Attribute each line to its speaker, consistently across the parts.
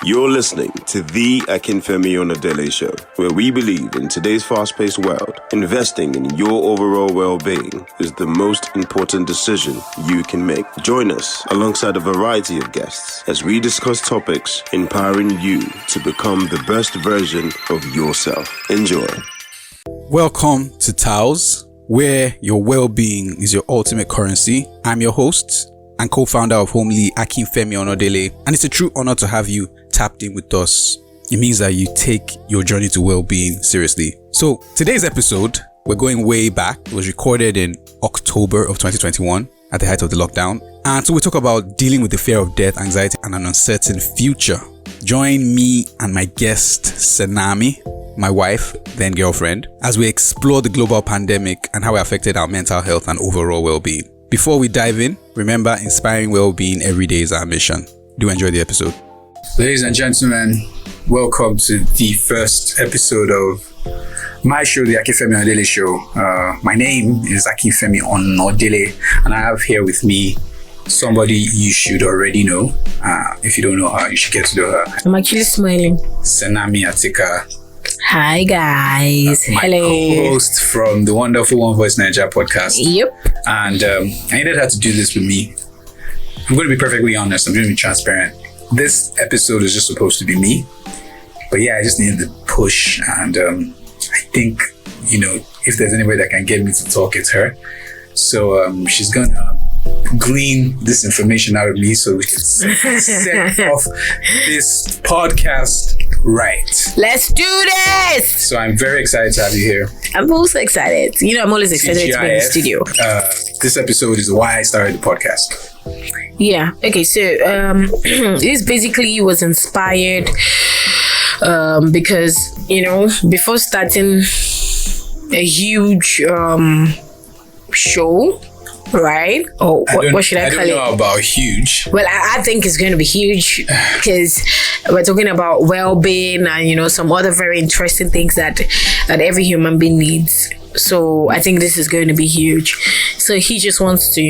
Speaker 1: You're listening to the Akinfemi Onadele Show, where we believe in today's fast-paced world, investing in your overall well-being is the most important decision you can make. Join us alongside a variety of guests as we discuss topics empowering you to become the best version of yourself. Enjoy.
Speaker 2: Welcome to TAOS, where your well-being is your ultimate currency. I'm your host and co-founder of Homely, Akinfemi Onadele, and it's a true honor to have you tapped in with us. It means that you take your journey to well-being seriously. So today's episode, we're going way back. It was recorded in October of 2021 at the height of the lockdown. And so we talk about dealing with the fear of death, anxiety, and an uncertain future. Join me and my guest, Senami, my wife, then girlfriend, as we explore the global pandemic and how it affected our mental health and overall well-being. Before we dive in, remember, inspiring well-being every day is our mission. Do enjoy the episode.
Speaker 3: Ladies and gentlemen, welcome to the first episode of my show, the Akinfemi Onadele Show. My name is Akinfemi Onadele, and I have here with me somebody you should already know. If you don't know her, you should get to know her.
Speaker 4: I'm actually smiling.
Speaker 3: Senami Onadele.
Speaker 4: Hi guys.
Speaker 3: My
Speaker 4: Hello.
Speaker 3: co-host from the wonderful One Voice Nigeria podcast.
Speaker 4: Yep.
Speaker 3: And I needed her to do this with me. I'm going to be perfectly honest. I'm going to be transparent. This episode is just supposed to be me. But yeah, I just needed the push. And I think, if there's anybody that can get me to talk, it's her. So she's going to glean this information out of me so we can set off this podcast right.
Speaker 4: Let's do this.
Speaker 3: So I'm very excited to have you here.
Speaker 4: I'm also excited. I'm always excited to be in the studio.
Speaker 3: This episode is why I started the podcast.
Speaker 4: Yeah. Okay. So this basically was inspired because before starting a huge show. Right? Or what should I call it?
Speaker 3: I don't know about huge.
Speaker 4: Well, I think it's going to be huge because we're talking about well-being and, some other very interesting things that every human being needs. So I think this is going to be huge. So he just wants to,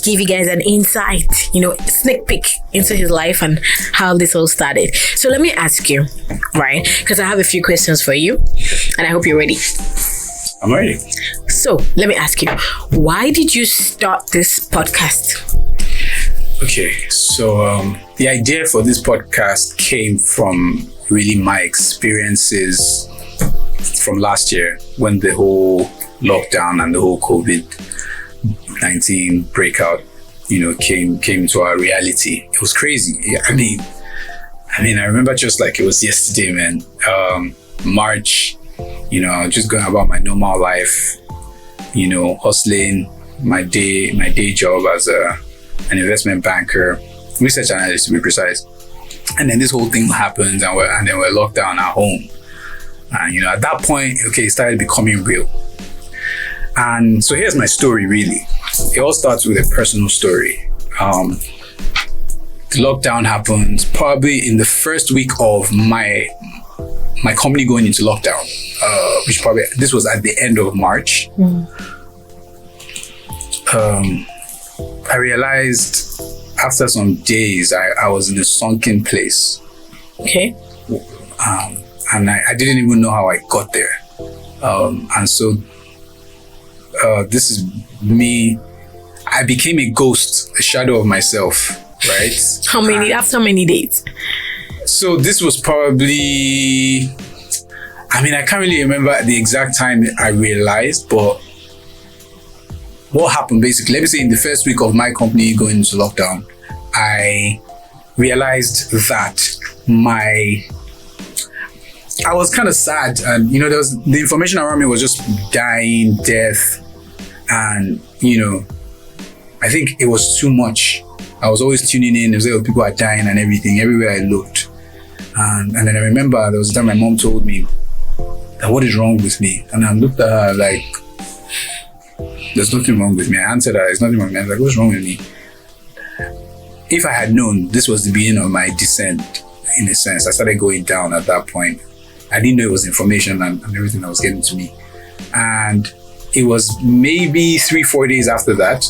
Speaker 4: give you guys an insight, sneak peek into his life and how this all started. So let me ask you, right? Because I have a few questions for you and I hope you're ready.
Speaker 3: I'm ready.
Speaker 4: So let me ask you, why did you start this podcast?
Speaker 3: Okay, so the idea for this podcast came from really my experiences from last year when the whole lockdown and the whole COVID-19 breakout, came to our reality. It was crazy. I mean, I remember just like it was yesterday, man. March. Just going about my normal life, hustling my day job as an investment banker, research analyst to be precise. And then this whole thing happens and then we're locked down at home. And, at that point, it started becoming real. And so here's my story, really. It all starts with a personal story. The lockdown happened probably in the first week of my company going into lockdown, this was at the end of March. I realized after some days I was in a sunken place.
Speaker 4: Okay.
Speaker 3: And I didn't even know how I got there. And so this is me. I became a ghost, a shadow of myself, right?
Speaker 4: After how many days?
Speaker 3: So this was probably, I can't really remember the exact time I realized, but what happened basically, let me say in the first week of my company going into lockdown, I realized that I was kind of sad and, the information around me was just dying, death, and, I think it was too much. I was always tuning in, people are dying and everything, everywhere I looked. And then I remember there was a time my mom told me that what is wrong with me? And I looked at her like, there's nothing wrong with me. I answered her, there's nothing wrong with me. I was like, what's wrong with me? If I had known this was the beginning of my descent, in a sense, I started going down at that point. I didn't know it was information and everything that was getting to me. And it was maybe 3-4 days after that,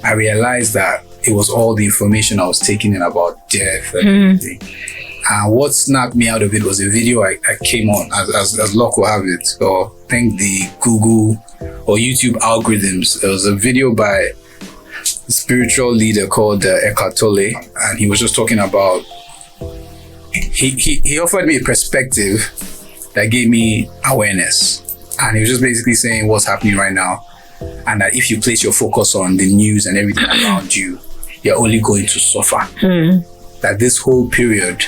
Speaker 3: I realized that it was all the information I was taking in about death and everything. And what snapped me out of it was a video I came on, as luck will have it, or I think the Google or YouTube algorithms. There was a video by a spiritual leader called Eckhart Tolle, and he was just talking about, he offered me a perspective that gave me awareness. And he was just basically saying what's happening right now, and that if you place your focus on the news and everything around you, you're only going to suffer. That this whole period,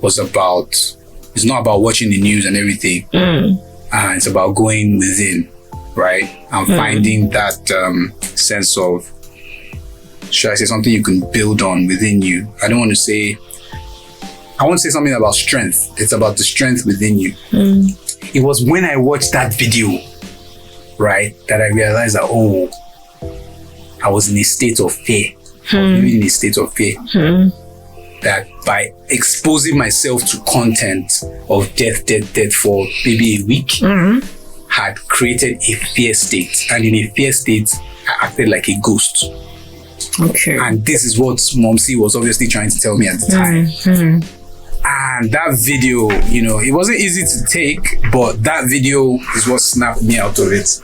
Speaker 3: was about, it's not about watching the news and everything. It's about going within, right? And finding that sense of, should I say, something you can build on within you. I want to say something about strength. It's about the strength within you. It was when I watched that video, right, that I realized that, I was in a state of fear. Living in a state of fear. That by exposing myself to content of death for maybe a week, had created a fear state. And in a fear state, I acted like a ghost.
Speaker 4: Okay.
Speaker 3: And this is what Mom C was obviously trying to tell me at the time. And that video, it wasn't easy to take, but that video is what snapped me out of it.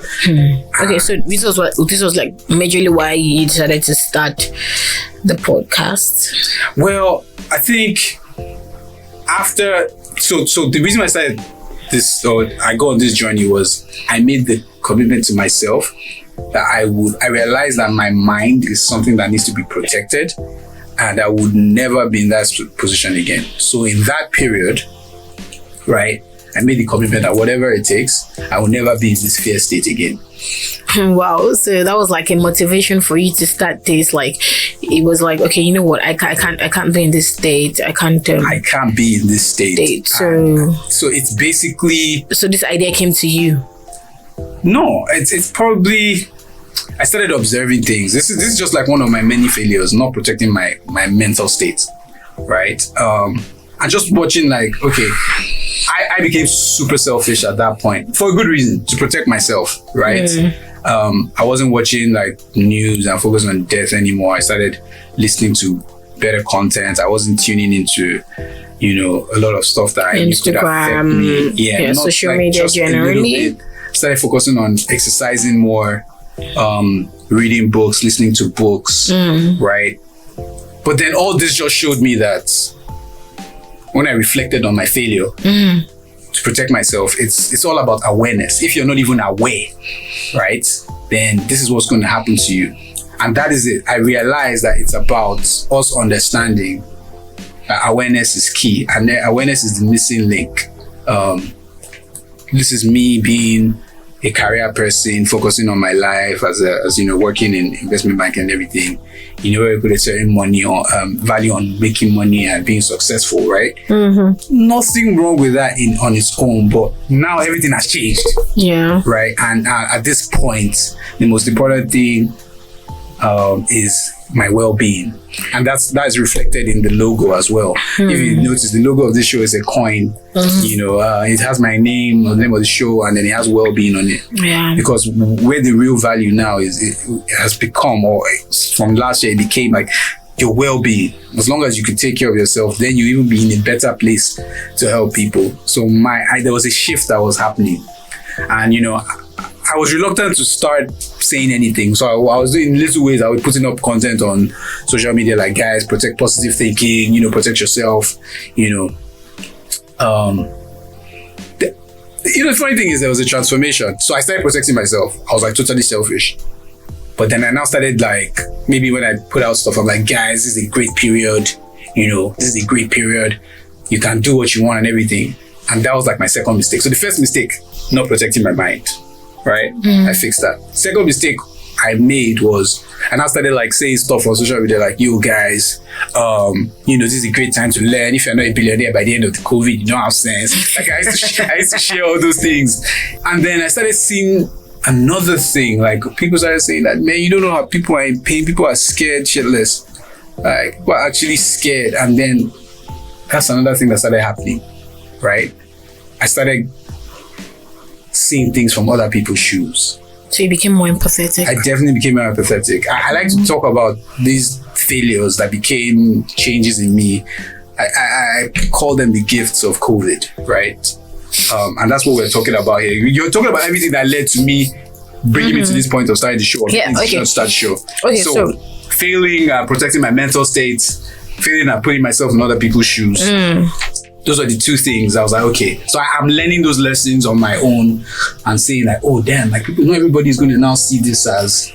Speaker 4: Okay, so this was like majorly why you decided to start the podcast.
Speaker 3: Well, I think after, so the reason I started this, or I got on this journey, was I made the commitment to myself that I realized that my mind is something that needs to be protected, and I would never be in that position again. So in that period, right, I made the commitment that whatever it takes, I will never be in this fear state again.
Speaker 4: Wow. So that was like a motivation for you to start this. Like, it was like, okay, you know what? I can't be in this state. I can't
Speaker 3: be in this state. So it's basically. So
Speaker 4: this idea came to you?
Speaker 3: No, it's probably. I started observing things. This is just like one of my many failures, not protecting my mental state, right? And just watching, like, okay, I became super selfish at that point for a good reason, to protect myself, right? I wasn't watching like news and focusing on death anymore. I started listening to better content. I wasn't tuning into, a lot of stuff that I knew could affect me.
Speaker 4: Yeah, social media generally.
Speaker 3: Started focusing on exercising more, reading books, listening to books, right? But then all this just showed me that when I reflected on my failure to protect myself, it's all about awareness. If you're not even aware, right, then this is what's going to happen to you. And that is it. I realized that it's about us understanding that awareness is key, and awareness is the missing link. This is me being a career person, focusing on my life as working in investment banking and everything. Where you put a certain money or value on making money and being successful, right? Nothing wrong with that on its own, but now everything has changed.
Speaker 4: Yeah.
Speaker 3: Right. And at this point, the most important thing is my well-being, and that is reflected in the logo as well. If you notice, the logo of this show is a coin. It has my name, the name of the show, and then it has well-being on it.
Speaker 4: Yeah.
Speaker 3: Because where the real value now is, it has become, or from last year, it became like your well-being. As long as you can take care of yourself, then you even be in a better place to help people. So there was a shift that was happening, and I was reluctant to start saying anything. So I was doing little ways. I was putting up content on social media, like, guys, protect positive thinking, protect yourself, The funny thing is, there was a transformation. So I started protecting myself. I was like totally selfish. But then I now started, like, maybe when I put out stuff, I'm like, guys, this is a great period. This is a great period. You can do what you want and everything. And that was like my second mistake. So the first mistake, not protecting my mind. Right? I fixed that. Second mistake I made was, and I started like saying stuff on social media like, you guys, this is a great time to learn. If you're not a billionaire by the end of the COVID, you don't have sense. Like, I used to share all those things. And then I started seeing another thing, like, people started saying that, man, you don't know how people are in pain. People are scared shitless. Like, people are actually scared. And then that's another thing that started happening, right? I started seeing things from other people's shoes,
Speaker 4: So you became more empathetic.
Speaker 3: I definitely became more empathetic. I like to talk about these failures that became changes in me. I call them the gifts of COVID, right? And that's what we're talking about here. You're talking about everything that led to me bringing me to this point of starting the show.
Speaker 4: Yeah, okay.
Speaker 3: Start the show.
Speaker 4: Okay,
Speaker 3: so failing at protecting my mental state, failing at putting myself in other people's shoes. Those are the two things. I was like, okay. So I'm learning those lessons on my own and saying like, oh damn, like people, not everybody's going to now see this as,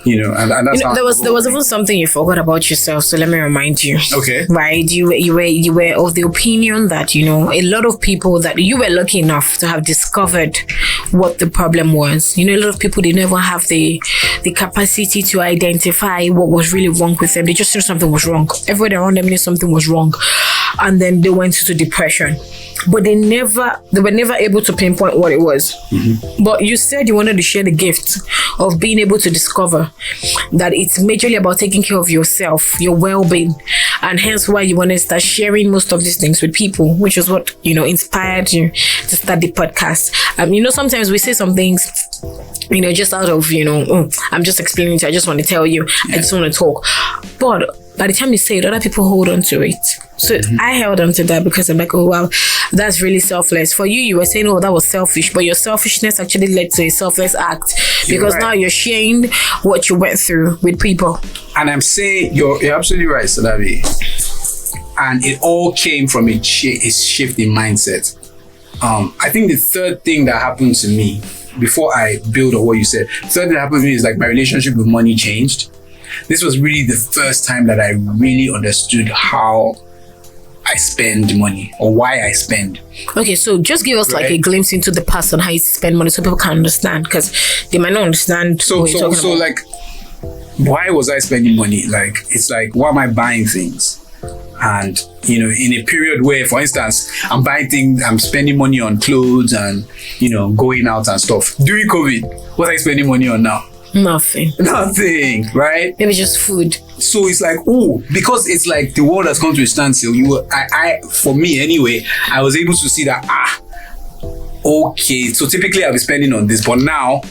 Speaker 3: and that's how
Speaker 4: there was even something you forgot about yourself. So let me remind you.
Speaker 3: Okay.
Speaker 4: Right, you were of the opinion that a lot of people that you were lucky enough to have discovered what the problem was. A lot of people, they never have the capacity to identify what was really wrong with them. They just knew something was wrong. Everybody around them knew something was wrong, and then they went into depression. But they were never able to pinpoint what it was. But you said you wanted to share the gift of being able to discover that it's majorly about taking care of yourself, your well-being, and hence why you want to start sharing most of these things with people, which is what inspired you to start the podcast. Sometimes we say some things just out of I'm just explaining to you, I just want to tell you, I just want to talk, but by the time you say it, other people hold on to it. So I held on to that because I'm like, oh wow, that's really selfless. For you were saying, oh, that was selfish, but your selfishness actually led to a selfless act because now you're sharing what you went through with people. And
Speaker 3: I'm saying you're absolutely right, Senami. And it all came from a shift in mindset. I think the third thing that happened to me before I build on what you said, the third thing that happened to me is like my relationship with money changed. This was really the first time that I really understood how I spend money or why I spend. Okay, so just give us like a glimpse into the past on how you spend money so people can understand, because they might not understand. So like, why was I spending money? Like, it's like, why am I buying things? And in a period where, for instance, I'm buying things, I'm spending money on clothes and going out and stuff. During COVID, what are you spending money on now? Nothing, right? Maybe just food. So it's like, because it's like the world has come to a standstill. For me anyway, I was able to see that, okay, so typically I'll be spending on this, but now,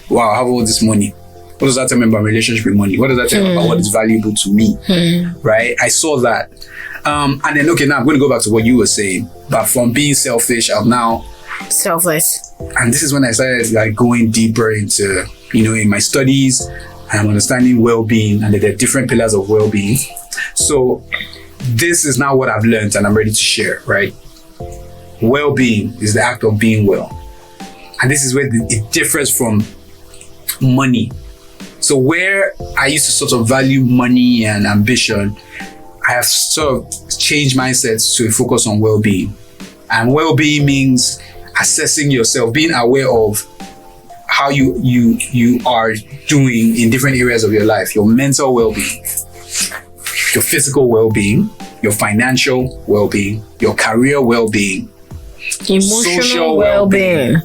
Speaker 3: wow, I have all this money. What does that tell me about relationship with money? What does that tell me about what is valuable to me? Right? I saw that. And then, okay, now I'm going to go back to what you were saying. But from being selfish, I'm now selfless. And this is when I started like going deeper into, in my studies, I'm understanding well-being, and there are different pillars of well-being. So this is now what I've learned and I'm ready to share, right? Well-being is the act of being well. And this is where it differs from money. So where I used to sort of value money and ambition, I have sort of changed mindsets to focus on well-being. And well-being means assessing yourself, being aware of how you are doing in different areas of your life, your mental well-being, your physical well-being, your financial well-being, your career well-being, emotional well-being.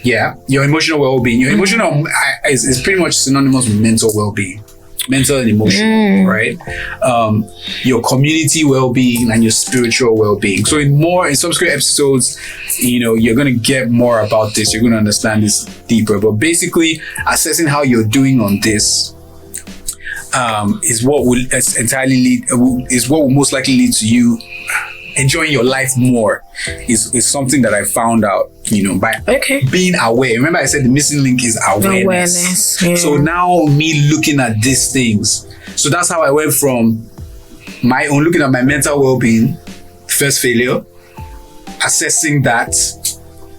Speaker 3: Yeah, your emotional well-being. Your emotional is pretty much synonymous with mental well-being. Mental and emotional, right? Your community well-being and your spiritual well-being. So in subsequent episodes, you're going to get more about this. You're going to understand this deeper. But basically, assessing how you're doing on this is what will most likely lead to you enjoying your life more. Is something that I found out, by being aware. Remember I said the missing link is awareness. Yeah. So now me looking at these things. So that's how I went from my own looking at my mental well-being, first failure, assessing that,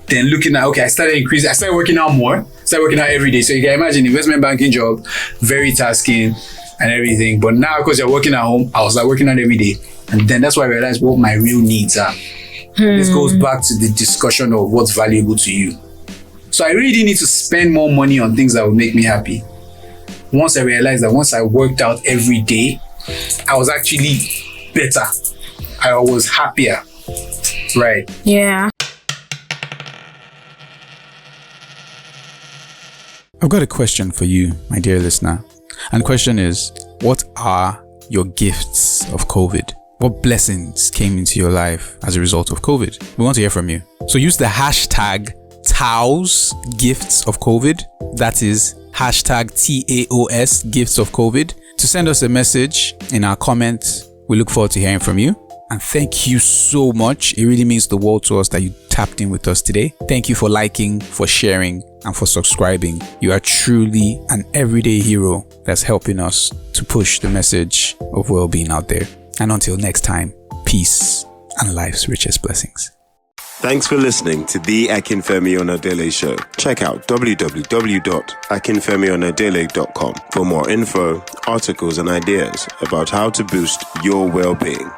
Speaker 3: then looking at, I started working out more, started working out every day. So you can imagine investment banking job, very tasking and everything. But now because you're working at home, I was like working out every day. And then that's why I realized what my real needs are. This goes back to the discussion of what's valuable to you. So I really didn't need to spend more money on things that would make me happy. Once I realized that once I worked out every day, I was actually better. I was happier. Right. Yeah.
Speaker 2: I've got a question for you, my dear listener. And the question is, what are your gifts of COVID? What blessings came into your life as a result of COVID? We want to hear from you. So use the hashtag TAOS gifts of COVID. That is hashtag TAOS Gifts of COVID to send us a message in our comments. We look forward to hearing from you. And thank you so much. It really means the world to us that you tapped in with us today. Thank you for liking, for sharing, and for subscribing. You are truly an everyday hero that's helping us to push the message of well-being out there. And until next time, peace and life's richest blessings.
Speaker 1: Thanks for listening to the Akinfemi Onadele Show. Check out www.akinfemionadele.com for more info, articles, and ideas about how to boost your well-being.